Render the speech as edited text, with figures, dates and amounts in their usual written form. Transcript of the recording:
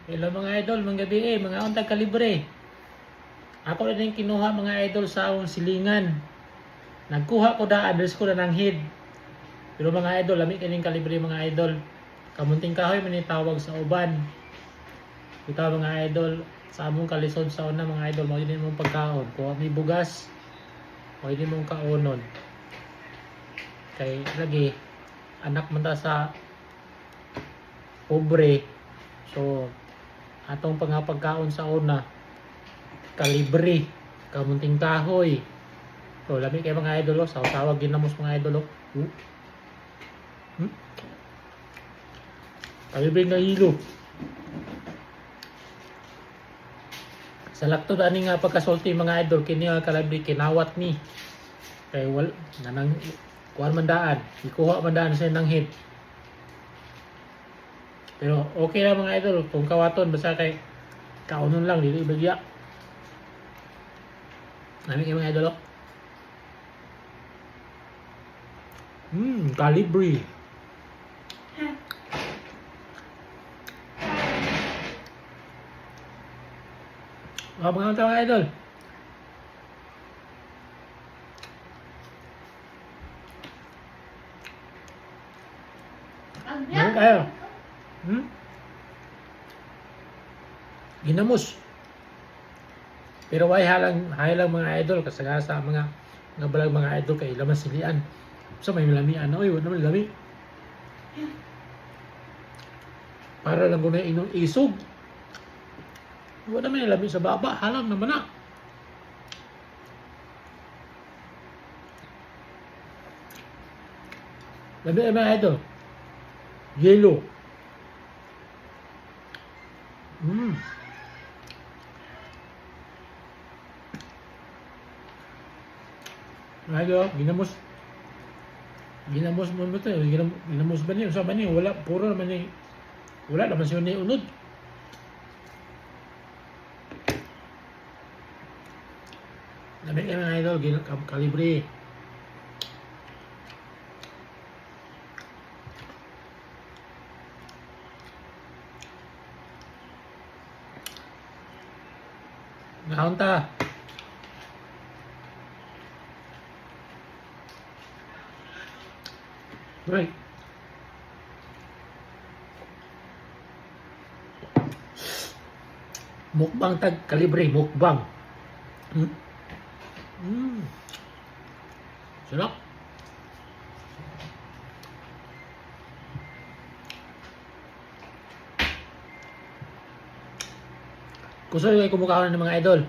Hello mga idol, mga gabi mga untag kalibre. Ako na din kinuha mga idol sa akong silingan. Nagkuha ko da, address ko na ng head. Pero mga idol, lami kining kalibre mga idol. Kamunting kahoy man tawag sa uban. Ito mga idol, sa among kalisod sa una mga idol, mao din mong pagkaon. Kuha mi bugas, mao din mong kaonon. Kay lagi anak man ta sa pobre. So atong pagkaon sa una kalibre, kamunting kahoy. So lami kay mga idol, sa tawag ginamos mga idol. Kalibre nga hilo. Sa lakto ani nga pagkasulti mga idol, kini nga kalibre kinawat ni. Kay wal nanang kuan man daan, ikuha man daan sa nang head. Pero okay lang mga idol kung kawaton basta kay kaunon lang dili bagya. Lami kay mga idol. Kalibre. Mga mga idol. Ano kayo? Ginamos. Pero why halang mga idol kasagasa sa mga balag mga idol kay laman silian. So may lamian oy, wala naman lami. Para lang ko na inong isog. Wala naman lami sa baba, halang naman na. Lami ay mga idol. Yellow. Ayo, ginamos mo ito. Ginamos ba niya? Sa ba niya? Wala, puro naman niya. Wala naman siya niya unod. Labi kayo mga idol, kalibre. Nahon ta. Right. Mukbang tag kalibre, mukbang. Sarap. Kusoy ay kumukha ng mga idol.